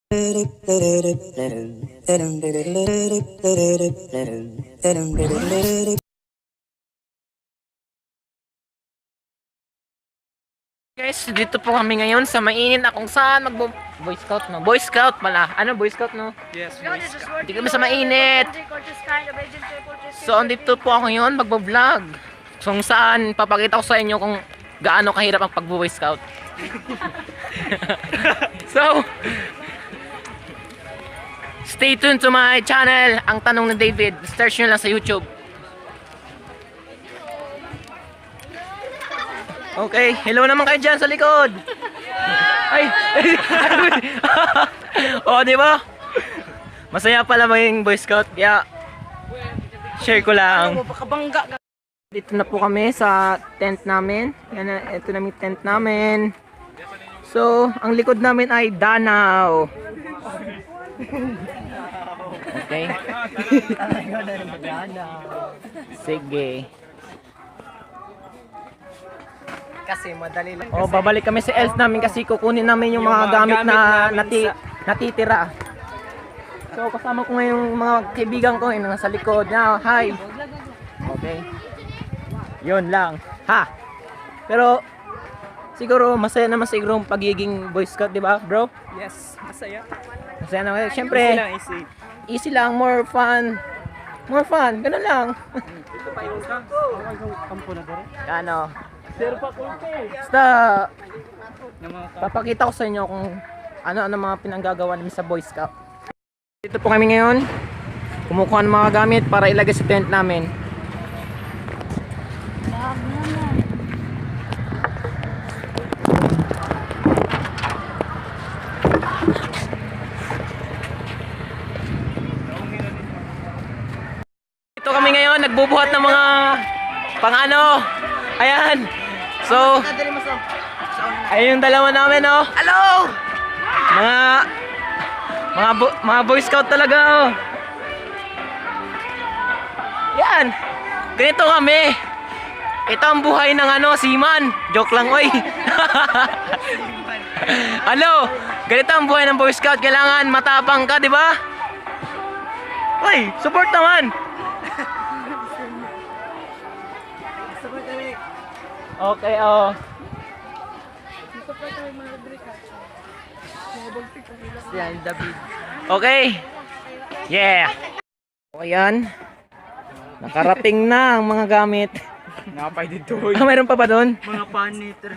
Guys, dito po kami ngayon sa Mainit na kung saan Boyscout no? Boyscout pala. Ano Boyscout no? Yes, Boyscout. Dito kami sa Mainit. So, andito po ako ngayon magbo-vlog. So, kung saan papakita ko sa inyo kung gaano kahirap ang pag-Boyscout. So, stay tuned to my channel, Ang Tanong ni David. Search nyo lang sa YouTube. Okay, hello naman kayo dyan sa likod. Ay, oh, di ba? Masaya pala maging Boy Scout, kaya share ko lang. Dito na po kami sa tent namin. Yan na, ito na yung tent namin. So, ang likod namin ay Danau. Okay. Sige. Kasi madali lang. Oh, babalik kami sa ELF namin kasi kukunin namin yung mga gamit na natitira. So, kasama ko ngayon mga kaibigan ko yung nasa likod. Now, hi. Okay. Yun lang. Ha. Pero siguro masaya naman siguro ang pagiging Boy Scout, di ba, bro? Yes, masaya. Masaya naman. Siyempre, easy lang, more fun. More fun, ganun lang. Ito pa yung kampo na dere. Ano? Basta papakita ko sa inyo kung ano-ano mga pinanggagawa namin sa Boy Scout. Dito po kami ngayon. Kumukuha ng mga gamit para ilagay sa tent namin. Dito kami ngayon nagbubuhat ng mga pang-ano. Ayan. So, ayun yung dalawa namin, oh. Hello! Mga Boy Scout talaga, oh. Yan. Ganito kami. Ito ang buhay ng seaman. Joke lang, oy. Hello. Ganito ang buhay ng Boy Scout. Kailangan matapang ka, di ba? Oy, support naman. Okay, oh. Yan, David. Okay. Yeah. O, yan. Nakarating na ang mga gamit. Nakapay dito. Mayroon pa ba doon? Mga paniter.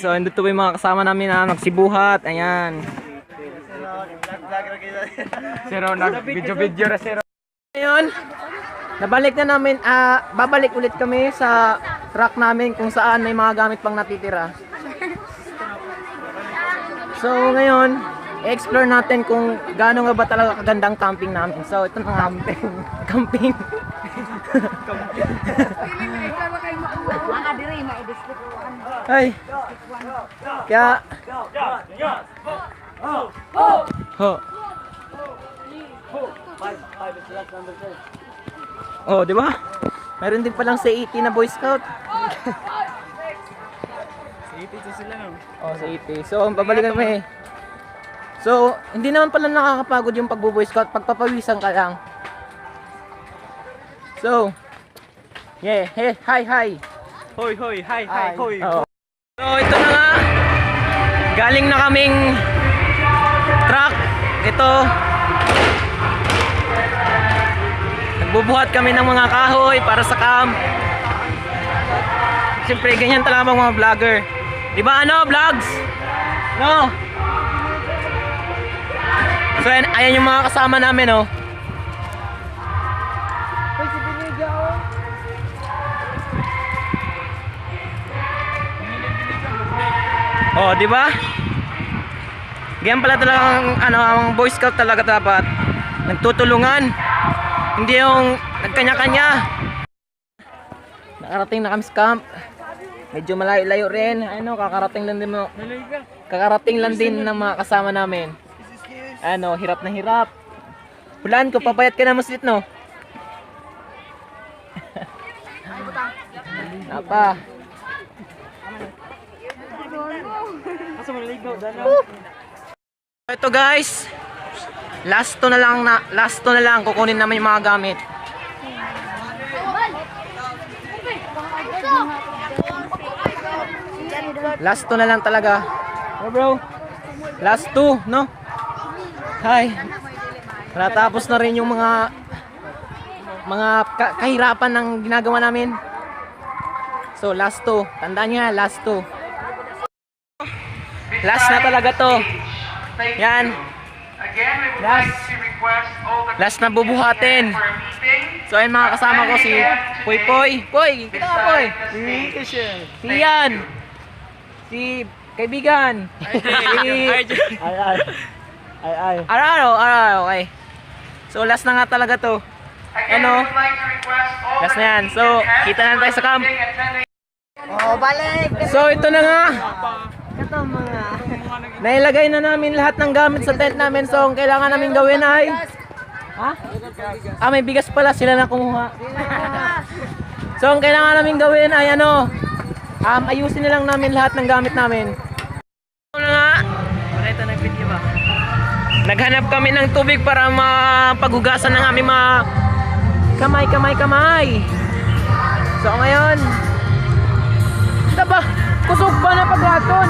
So, andito po yung mga kasama namin na magsibuhat. Ayan. Zero na video na zero. Ngayon, nabalik na namin, babalik ulit kami sa truck namin kung saan may mga gamit pang natitira. So ngayon, i-explore natin kung gaano nga ba talaga kagandang camping namin. So ito na camping. Ay. Kaya oh, di ba? Meron din palang C80 na Boy Scout. C80 to sila, no? Oh, C80. So, babalikan kami. So, hindi naman pala nakakapagod yung pagbo-Boy Scout. Pagpapawisan ka lang. So, yeah, hey, hi. Hoy, hi, hoy. Oh. So, ito na nga. Galing na kaming truck. Ito. Nagbubuhat kami ng mga kahoy para sa camp. Siyempre, ganyan talaga mga vlogger. Di ba vlogs? No? So, ayan yung mga kasama namin, oh. Oh, di ba? Ganyan pala talaga ang Boy Scout talaga dapat. Nagtutulungan. Hindi yung nagkanya-kanya. Nakarating na kami sa camp. Medyo malayo-layo rin. Kakarating lang din ng mga kasama namin. Hirap na hirap. Hulaan ko, papayat ka na maslit, no? Napa. Ito guys, Last 2 na lang kukunin namin yung mga gamit. Last 2 na lang talaga. Bro. Last 2, no? Hi. Natapos na rin yung mga kahirapan ng ginagawa namin. So last 2. Tandaan niyo, last 2. Last na talaga to. Yan. Last na bubuhatin. So ayun mga kasama ko si Poy Poy. Poy, kita ka Poy. Si Yan. Si kaibigan. Ay. Okay. So last na nga talaga to. Ano? Last na yan. So kita na tayo sa camp. Oh, balik! So ito na nga. Ito mga... Nailagay na namin lahat ng gamit sa tent namin. So ang kailangan namin gawin ay... Ha? May bigas pala. Sila na kumuha. So ang kailangan namin gawin ay ano... ayusin na lang namin lahat ng gamit namin. Ito na nga. Ito na video ba? Naghanap kami ng tubig para mapaghugasan ng aming mga... Kamay. So ngayon... Ito ba? Kusog ba na paglaton?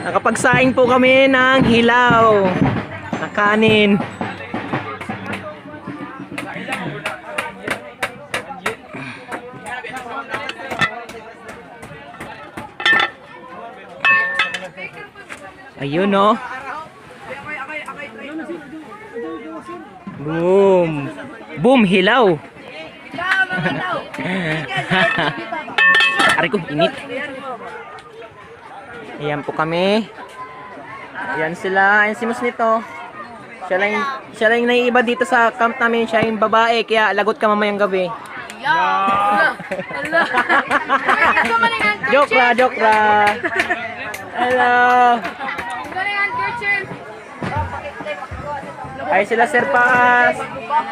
Nakapagsaing po kami ng hilaw na kanin. Ayun no. Boom hilaw. Aray ko, init. Ayan po kami. Ayan sila. Ayan si Mus nito. Siya lang yung naiiba dito sa camp namin. Siya yung babae. Kaya lagot ka mamayang gabi. Joke ra. Hello. Ay sila Sir Paas.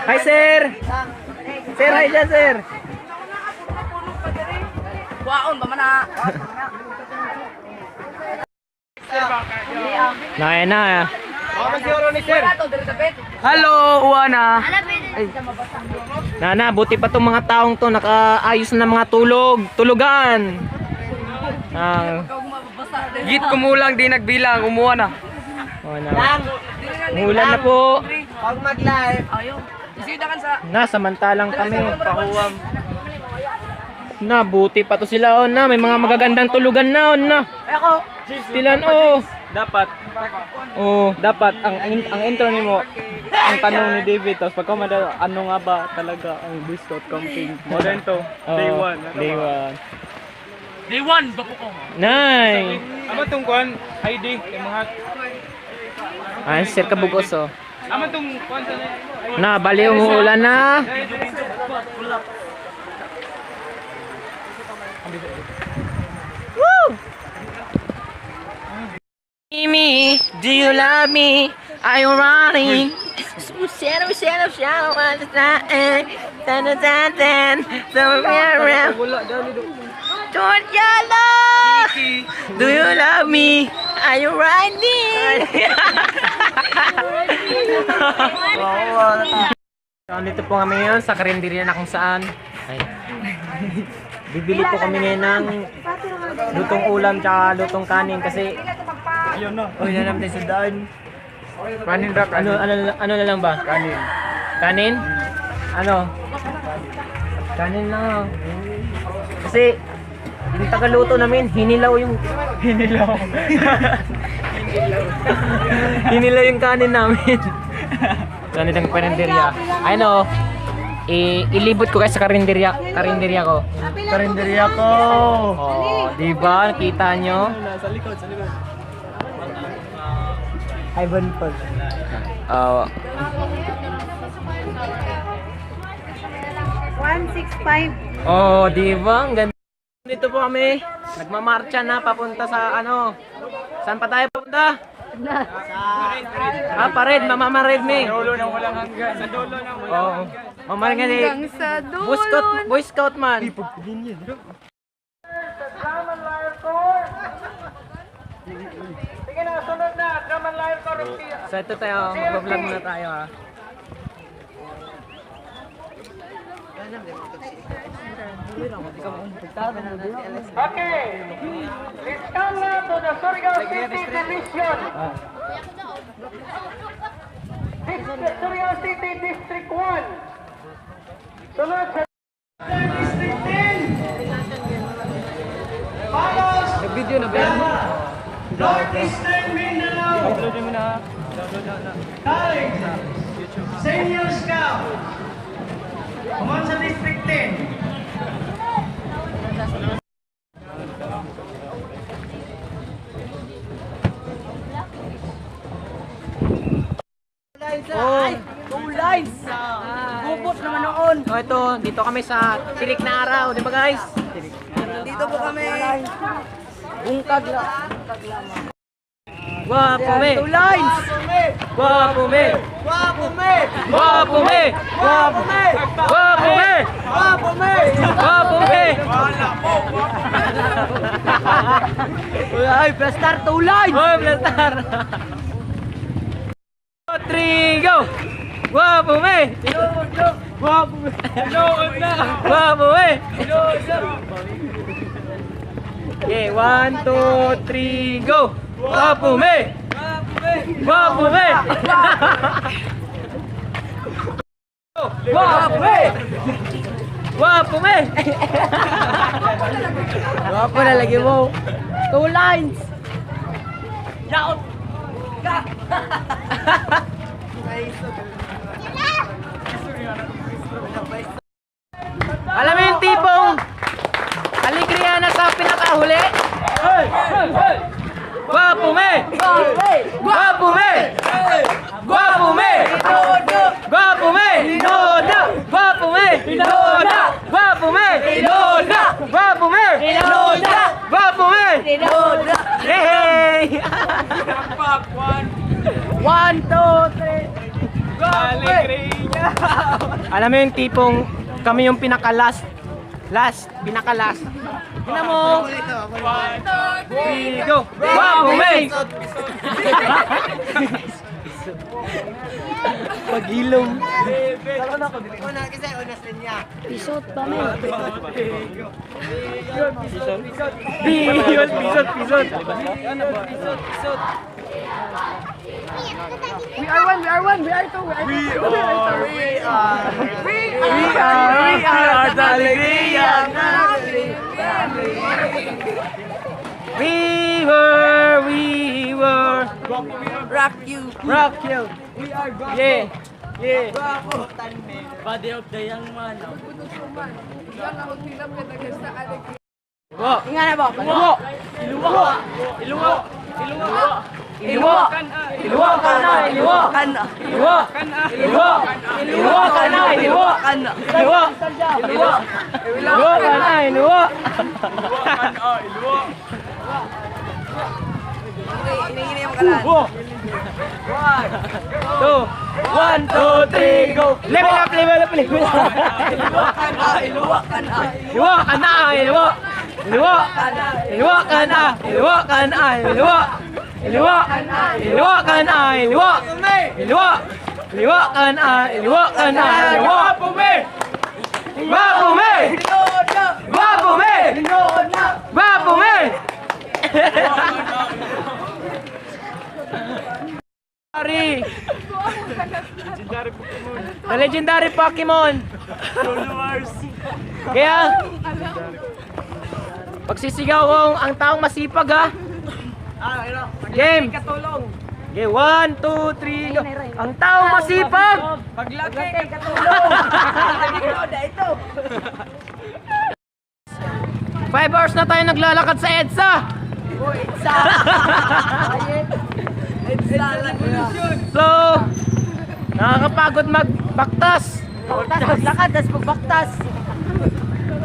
Hi Sir. Sir, hi dyan Sir. Waon ba man na? Na. Hello, Uwana. Nana, buti pa tong mga taong to nakaayos na mga tulugan. Git kumulang di nagbilang, umuha na. Oh, na. Umulan na po. Pag mag-live. Na, samantalang kami. Pahuwam. Na, buti pa to sila on na. May mga magagandang tulugan na on na. Ako. Tilan oh. Dapat Oh. ang intro nimo ang tanong ni David tapos pagka ano nga ba talaga ang Boyscout camping modern to day 1 Day 1. day 1 ba ko Nay. ama tong kuan ID kay mga Ay, sir kabugos oh. ama tong kuan sa Na, bali umuulan na. Woo! Me, do you love me? Are you running? Shadow, shadow, shadow, what is that? Tan, tan, tan, tan. Somewhere around. Georgiana! Do you love me? Are you riding? So, dito po kami ngayon sa karinderya na kung saan. Ay. Bibili po kami ngayon ng lutong ulam tsaka lutong kanin kasi yun na uy na naman tayo sa daan. kanin ra Ano na lang ba? kanin Kanin? Ano? Kanin lang oh. Kasi yung tagaluto namin, hinilaw yung hinilaw yung kanin namin. So, nito ang karinderya. Ayun oh. Ilibot ko guys sa karinderya ko. karinderya ko Oh, di ba? Nakita nyo? sa likod Ivan Pag. Oh, 165. oh, di ba? Ang ganda. Dito po kami. Nagmamarcha na papunta sa ano. Saan pa tayo papunta? Pared, mamared me. dulo nang walang hanggan sa dulo nang walang Oo. Mamared nga ni. Sa dulo. Boy Scout man. sige na sunod na Draman Lion Corrupt So ito tayo, mag-vlog muna tayo ha. okay let's come now to the Surigao City Division Surigao City District 1 sunod sa District 10 follows Video na ba yan? Northeastern Mindanao Upload mo na. College Senior Scout Kumon sa District 10 Oh, Two lines. Bubot naman noon. oh ito, dito kami sa tirik na araw, di ba guys? Dito po kami. Bungkag lang. Guwapo me! Two lines. Guwapo me! Wapo me. Guwapo me! Wapo me. Guwapo me! Wapo me. Guwapo me! Ay, plastar two lines. Oh, blastar! 3, go! Guwapo me! Guwapo Lood na Guwapo me! Okay, 1, 2, 3, go! Guwapo me! Guwapo me! Guwapo me! Guwapo me! Guwapo na lagi mo. Two lines. Yaot! Alam mo yung tipong aligriya na sa pinakahuli? Guwapo me! Guwapo me! Guwapo me! Guwapo me! Inoda! Guwapo me! Inoda! Guwapo me! Inoda! Guwapo me! Inoda! Guwapo me! Inoda! Hey! 1, 2, 3. Alegria Alam mo yung tipong kami yung pinaka-last. Pinaka-last. Tingnan mo. 3, go! Guwapo me! Pag-ilong. Una kasi unas linya. Pisot. the alegría natin. We were Rock you. Yeah. Yeah. Body of the young man. Ingat na ba? Iluwa One, two, three, go! Level up! Iluwa ka na! The legendary Pokemon. Kaya pagsisigaw ko ang taong masipag ha. Game. Okay, 1, 2, 3, go. Ang taong masipag. Paglaki, katulong. Ito. 5 hours na tayo naglalakad sa EDSA. So, nakakapagod magbaktas. Paglakad, tas pagbaktas.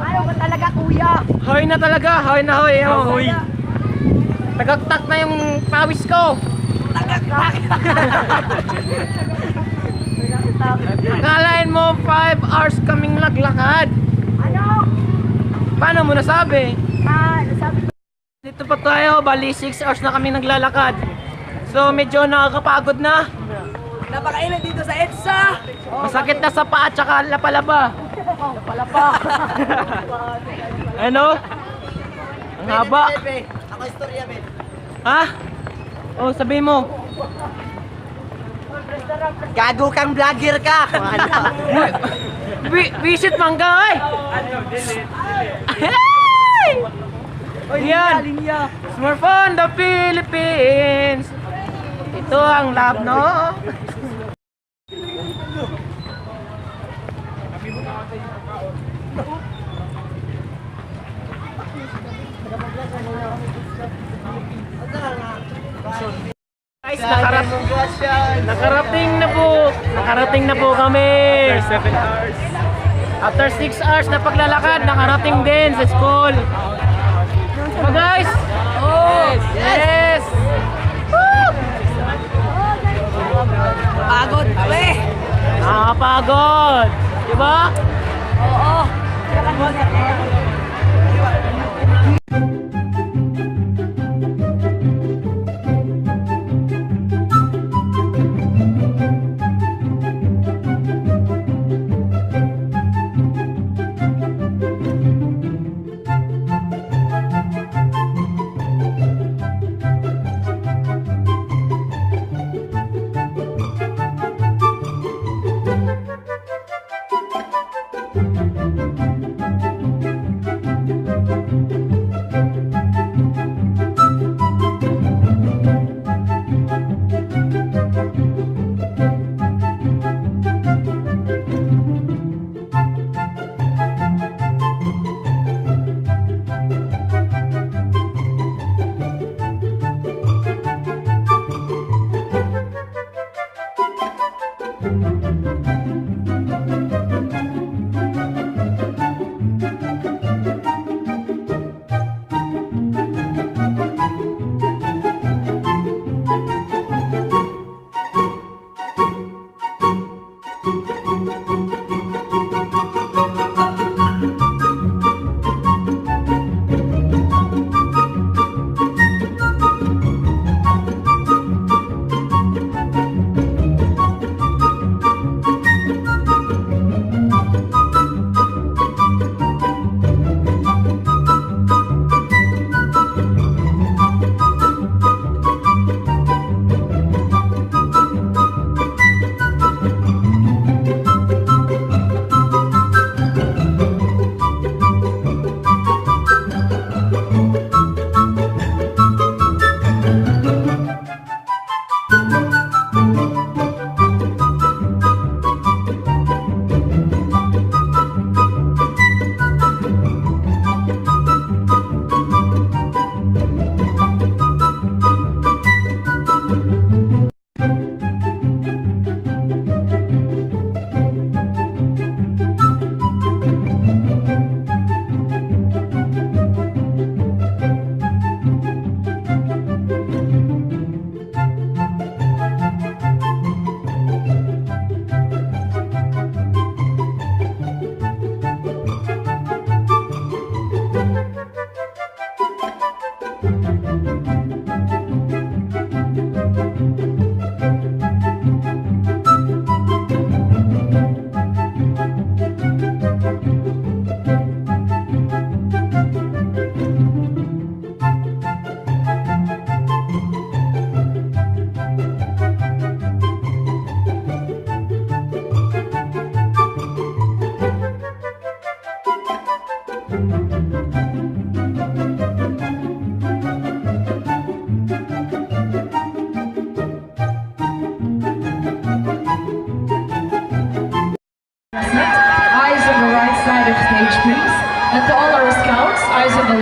Ayaw ka talaga, kuya. Hoy na talaga, hoy na hoy. Hoy. Tagaktak na yung pawis ko. Akalain mo 5 hours kaming naglakad. Ano? Paano mo nasabi? Nasabi ko. Dito pa tayo, bali 6 hours na kami naglalakad. So medyo nakakapagod na. Napakainit dito sa EDSA. Masakit na sa paa at saka lapalaba. Ano? Ang haba. Ako istorya, Ben. Ha? Oh, sabi mo. Gago kang vlogger ka. Visit mangga ay. Hey! Yan. Smartphone the Philippines. Ito ang love, no? Guys, nakarating na po kami. After 7 hours. After 6 hours na paglalakad, nakarating din sa school. Diba guys? Yes! Woo! Pagod, we. Nakakapagod. Diba? Oo.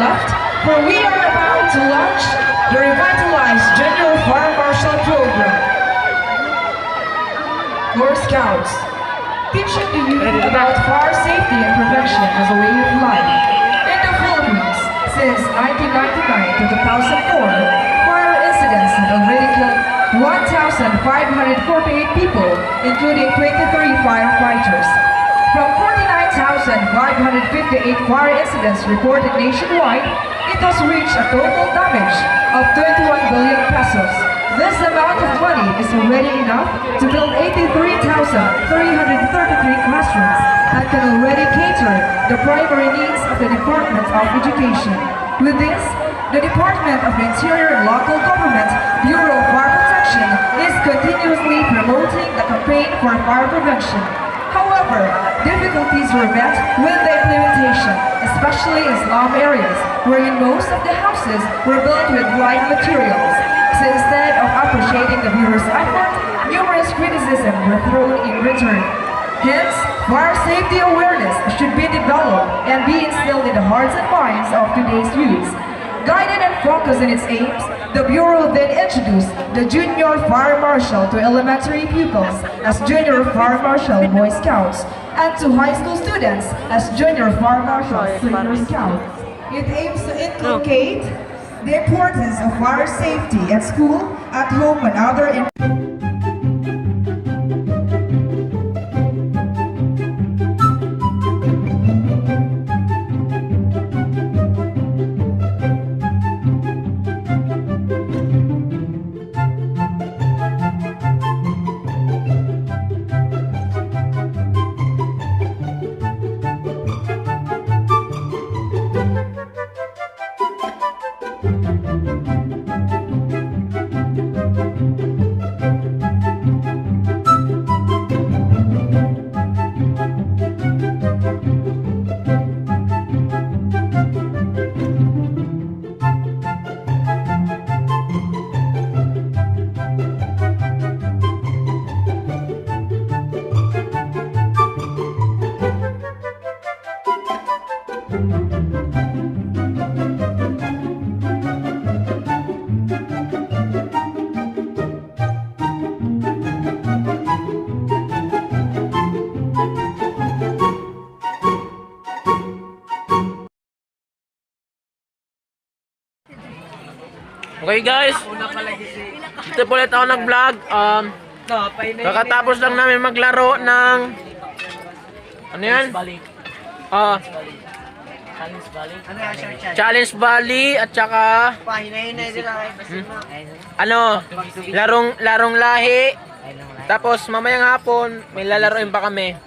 left, for we are about to launch the revitalized Junior Fire Marshal Program. Boyscouts, teaching the youth about fire safety and prevention as a way of life. In the Philippines, since 1999 to 2004, fire incidents have already killed 1,548 people, including 23 firefighters. From 49,558 fire incidents reported nationwide, it has reached a total damage of 21 billion pesos. This amount of money is already enough to build 83,333 classrooms and can already cater the primary needs of the Department of Education. With this, the Department of the Interior and Local Government Bureau of Fire Protection is continuously promoting the campaign for fire prevention. However, difficulties were met with the implementation, especially in slum areas, wherein most of the houses were built with light materials. So instead of appreciating the Bureau's effort, numerous criticisms were thrown in return. Hence, fire safety awareness should be developed and be instilled in the hearts and minds of today's youths. Guided and focused in its aims, the Bureau then introduced the Junior Fire Marshal to elementary pupils as Junior Fire Marshal Boy Scouts and to high school students as Junior Fire Marshal Senior Scouts. It aims to inculcate the importance of fire safety at school, at home, and other Okay guys, dito po ulit ako nag-vlog. Kakatapos lang namin maglaro ng ano yan? Challenge Valley at saka larong lahi. Tapos mamayang hapon may lalaroin pa kami.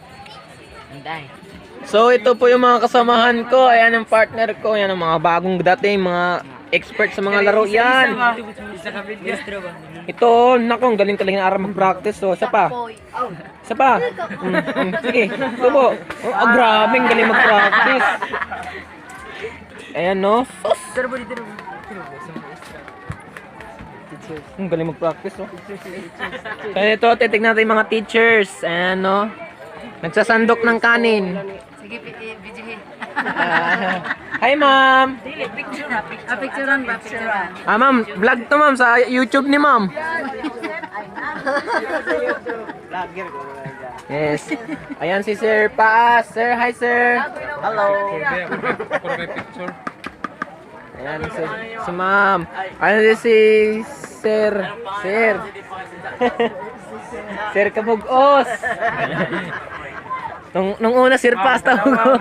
So ito po yung mga kasamahan ko. Ayan ang partner ko. Ayan ang mga bagong dating, mga expert sa mga laro yan. Ito, naku, ang galing na araw mag-practice. So, isa pa. Sige, tubo. Grabe, ang galing mag-practice. Ayan, no? Ang galing mag-practice, no? Kaya ito, titignan natin yung mga teachers. Ayan, no? Nagsasandok ng kanin. Sige, videohin. Hi, ma'am. Picturean. Ma'am, vlog to, ma'am, sa YouTube ni ma'am. Yes. Ayan si Sir Paas. Sir, hi, sir. Hello. Ayan si ma'am. Ayan si Sir. Sir Kabugos. Nung una, Sir Paas tawag ko.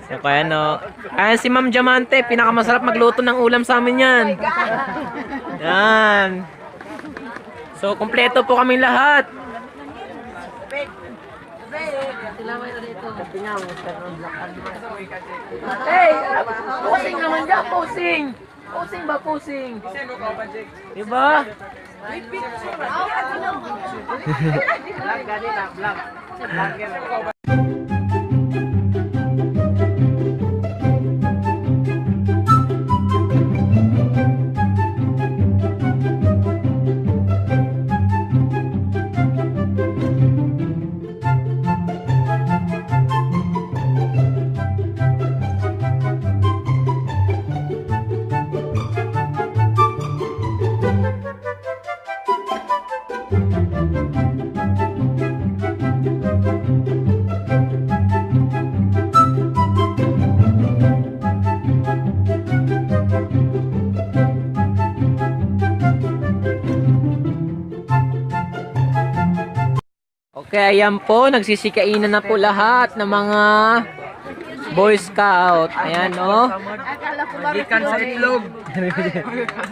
So, kaya no. Ayan si Ma'am Diamante, pinakamasarap magluto ng ulam sa amin yan. Yan. So, kompleto po kami lahat. Hey! Posing naman dyan, posing! Posing ba, posing? Diba? Okay, ayan po, nagsisikainan na po lahat ng mga Boy Scout. Ayan, oh. Magikan sa itlog.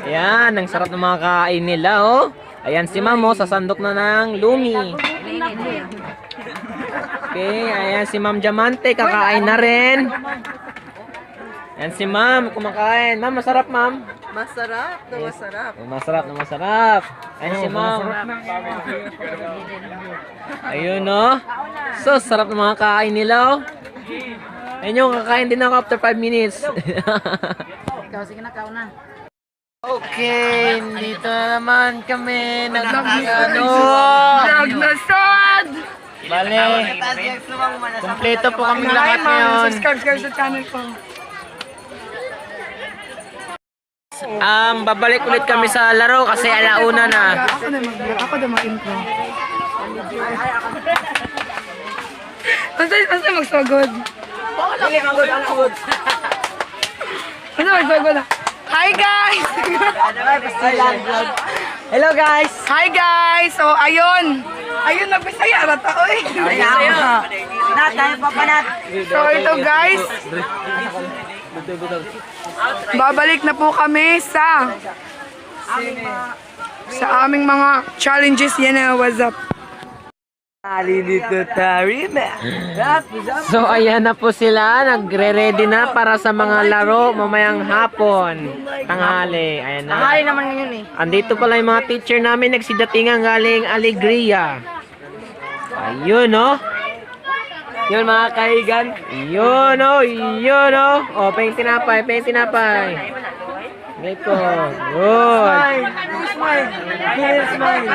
Ayan, ang sarap ng mga kain nila, oh. Ayan si Ma'am, oh, sasandok na ng lumi. Okay, ayan si Ma'am Diamante, kakain na rin. Ayan si Ma'am, kumakain. Ma'am, masarap, Ma'am. Masarap, masarap. Masarap na masarap. Ayan si Ma'am. Ayun, oh. So, sarap ng mga kain nila, oh. Ayun yung kakain din ako after 5 minutes. Ikaw, sige na, kauna. Okay, dito na naman kami. Nagkakano. Naglasad! Bale, kompleto po kami lahat ngayon. Subscribe sa channel ko. Babalik ulit kami sa laro kasi alauna na. Ako na mag-intro. Basta magsagod. Basta magsagod na. Hi guys! Hello guys! Hi guys! So ayun! Ayun, nagbisaya rata oy. So ito guys. Babalik na po kami sa aming mga challenges. Yan na, what's up? So ayan na po sila, nagre-ready na para sa mga laro mamayang hapon, tanghali. Ayan na. Tanghali naman ngayon eh. Andito pala yung mga teacher namin, nagsidatingan galing Alegria. Ayun, no? Yun mga kaigan. Yun, no? Yun, no? O, pahing tinapay, pahing tinapay. Ganito. Good. Smile! Killer smile!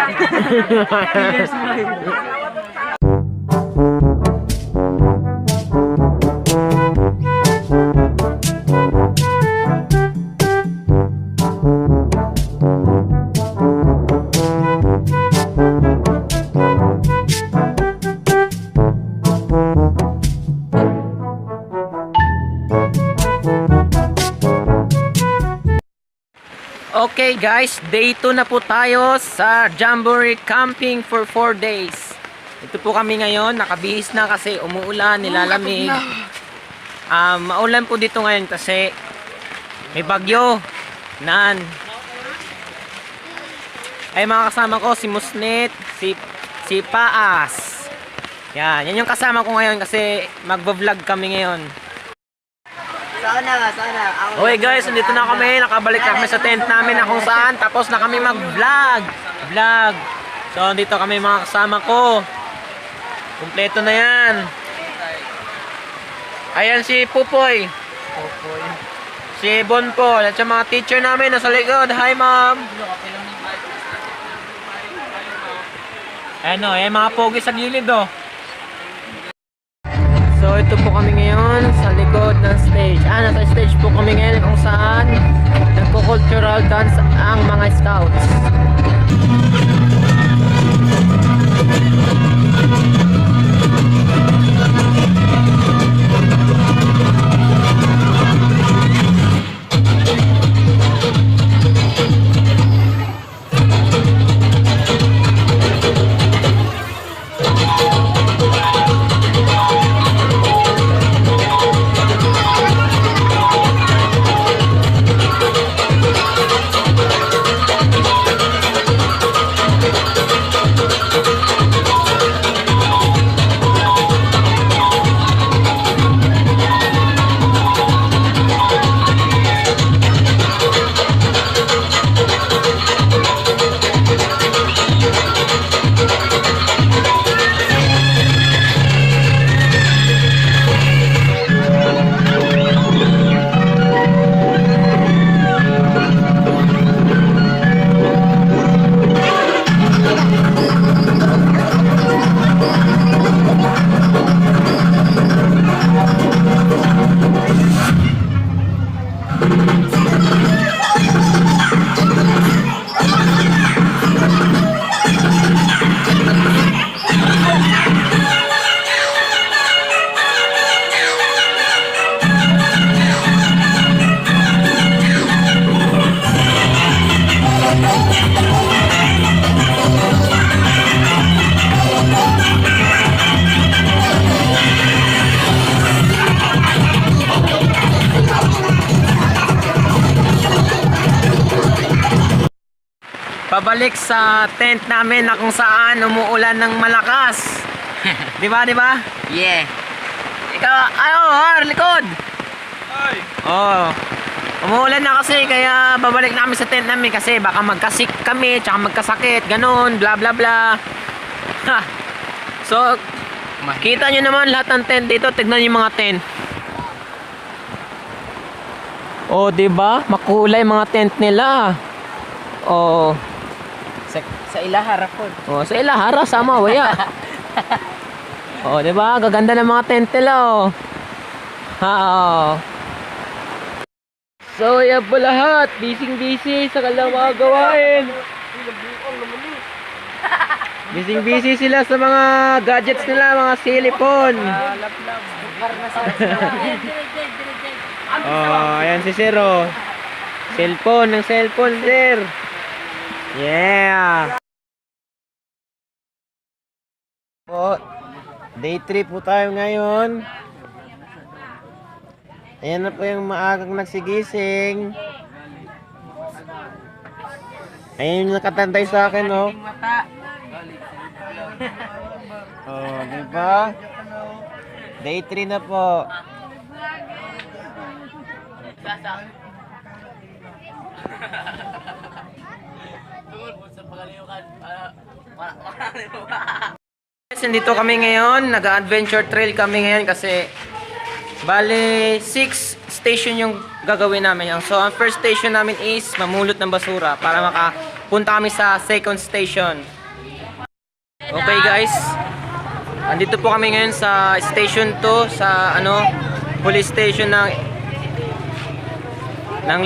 Killer smile! Okay guys, day 2 na po tayo sa Jamboree camping for 4 days. Ito po kami ngayon, nakabihis na kasi umuulan, nilalamig. Maulan po dito ngayon kasi may bagyo. Ay mga kasama ko, si Musnet, si Paas. Yan yung kasama ko ngayon kasi magbo-vlog kami ngayon. Sana. Okay guys, nandito na kami, nakabalik na kami sa tent namin na kung saan, tapos na kami mag-vlog. So, dito kami mga kasama ko. Kumpleto na yan. Ayan si Pupoy. Si Bonpo, at sa mga teacher namin nasa likod. Hi ma'am. Ano, mga pogi sa gilid oh. So ito po kami ngayon sa likod ng stage. Nasa stage po kami ngayon kung saan nagpo-cultural dance ang mga scouts. pabalik sa tent namin na kung saan umuulan ng malakas. Di ba, di ba? Yeah. Ikaw, likod! Ay! Oh. Umuulan na kasi kaya babalik namin sa tent namin kasi baka magkasik kami, tsaka magkasakit, ganun, bla bla bla. Ha. So, kita nyo naman lahat ng tent dito, tignan nyo yung mga tent. Oh, di ba? Makulay mga tent nila. Oh. Sa ilahara po. Oh, sa ilahara sama waya. Oh, di ba? Gaganda ng mga tent nila, oh. Ha, oh. So, yan po lahat. Busy sa kanilang mga gawain. Busy sila sa mga gadgets nila, mga silicone. Oh, ayan si Sir, oh. Cellphone, Sir. Yeah. Po, day 3 po tayo ngayon. Ayan na po yung maagang nagsigising. Ayan yung nakatantay sa akin, oh. Oh, diba? Day 3 na po. Nandito kami ngayon, nag-adventure trail kami ngayon kasi bale 6 station yung gagawin namin. So ang first station namin is mamulot ng basura para makapunta kami sa second station. Okay guys, andito po kami ngayon sa station 2 sa police station ng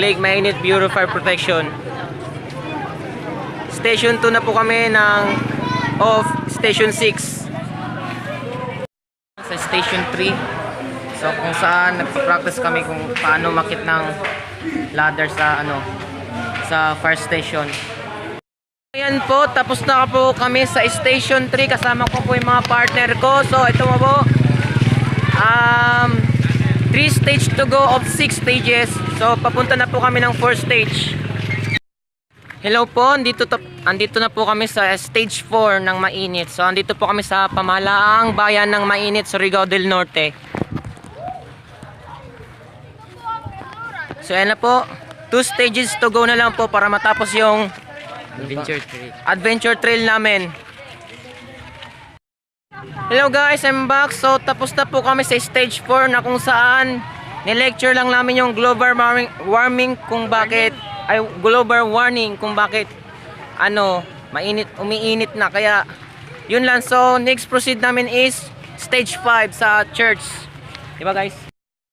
Lake Mainit Bureau of Fire Protection. Station 2 na po kami of Station 6 sa Station 3. So kung saan nagpa-practice kami kung paano makit ng ladder sa fire station. Ayan po, tapos na po kami sa Station 3. Kasama ko po yung mga partner ko. So ito mo po, 3 stage to go of 6 stages. So papunta na po kami ng 4 stage. Hello po, andito na po kami sa stage 4 ng Mainit. So andito po kami sa pamahalaang bayan ng Mainit, Surigao del Norte. So ayan na po, 2 stages to go na lang po para matapos yung adventure trail namin. Hello guys, I'm back. So tapos na po kami sa stage 4 na kung saan ni-lecture lang namin yung global warming kung bakit umiinit na, kaya yun lang. So next proceed namin is stage 5 sa church, diba guys?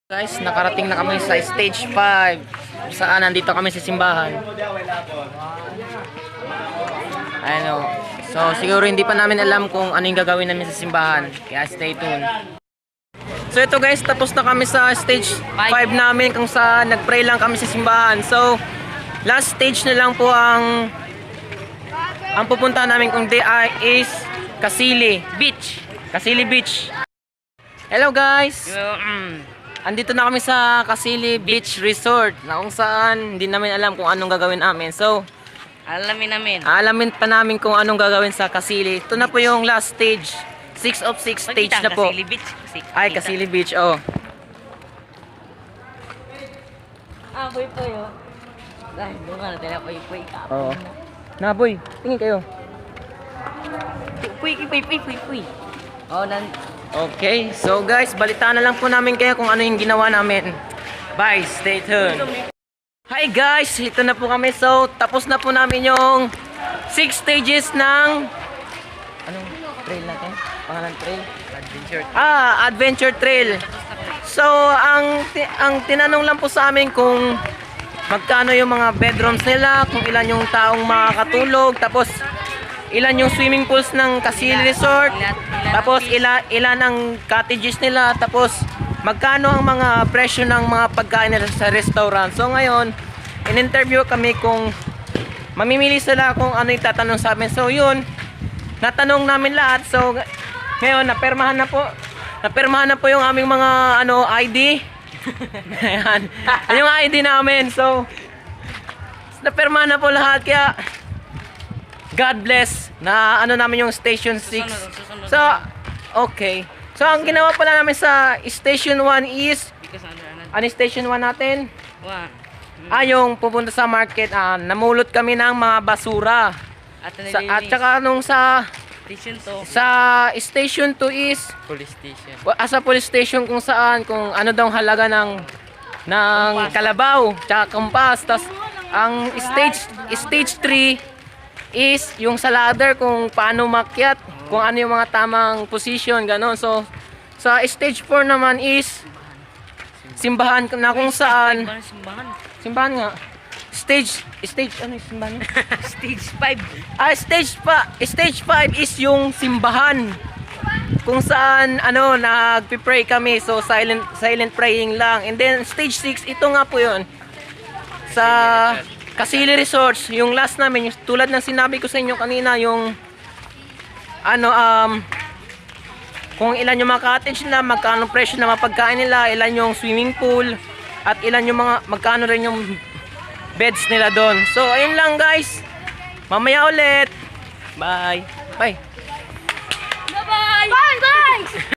Guys, nakarating na kami sa stage 5 saan nandito kami sa simbahan. So siguro hindi pa namin alam kung ano yung gagawin namin sa simbahan, kaya stay tuned. So ito guys, tapos na kami sa stage 5 namin kung saan nagpray lang kami sa simbahan. So last stage na lang po ang pupuntahan namin kung is Kasili Beach. Hello guys. Andito na kami sa Kasili Beach Resort na kung saan hindi namin alam kung anong gagawin namin. So alamin pa namin kung anong gagawin sa Kasili. Ito na po yung last stage. 6 of 6 stage na po. Kasili Beach. Kasili Beach, oh. Puy-puy, oh. Ay, bunga na tayo, puy-puy ka. Oo. Na boy, tingin kayo. Puy. Oh, Okay, so guys, balitaan na lang po namin kayo kung ano yung ginawa namin. Bye, stay tuned. Hi guys, ito na po kami. So, tapos na po namin yung 6 stages ng anong trail natin? Pangalan trail? Adventure trail. So, ang tinanong lang po sa amin kung magkano yung mga bedrooms nila, kung ilan yung taong makakatulog, tapos ilan yung swimming pools ng Kasili Resort, tapos ilan ang cottages nila, tapos magkano ang mga presyo ng mga pagkain nila sa restaurant. So ngayon, in-interview kami kung mamimili sila kung ano yung tatanong sa amin. So yun, natanong namin lahat. So ngayon, napirmahan na po yung aming mga ID. Ayan, yung ID namin. So napirmahan na po lahat, kaya God bless na ano namin yung Station 6. So, okay. So, ang ginawa pala namin sa Station 1 is, ano yung Station 1 natin? Yung pupunta sa market, namulot kami ng mga basura. At saka nung sa Station 2 is Police station. sa police station kung ano daw halaga ng kalabaw tsaka kampas. Tas ang stage 3 is yung sa ladder kung paano makyat, kung ano yung mga tamang position, ganon. So sa stage 4 naman is simbahan na kung saan simbahan nga. Stage ano yung simbahan? Stage 5. Stage 5 is yung simbahan kung saan nagpi-pray kami. So silent praying lang. And then stage 6, ito nga po 'yon. Sa Kasili Resorts, yung last namin, yung tulad ng sinabi ko sa inyo kanina, yung kung ilan yung mga cottage nila, magkano presyo na mapagkain nila, ilan yung swimming pool, at ilan yung magkano rin yung beds nila doon. So ayun lang guys, mamaya ulit. Bye.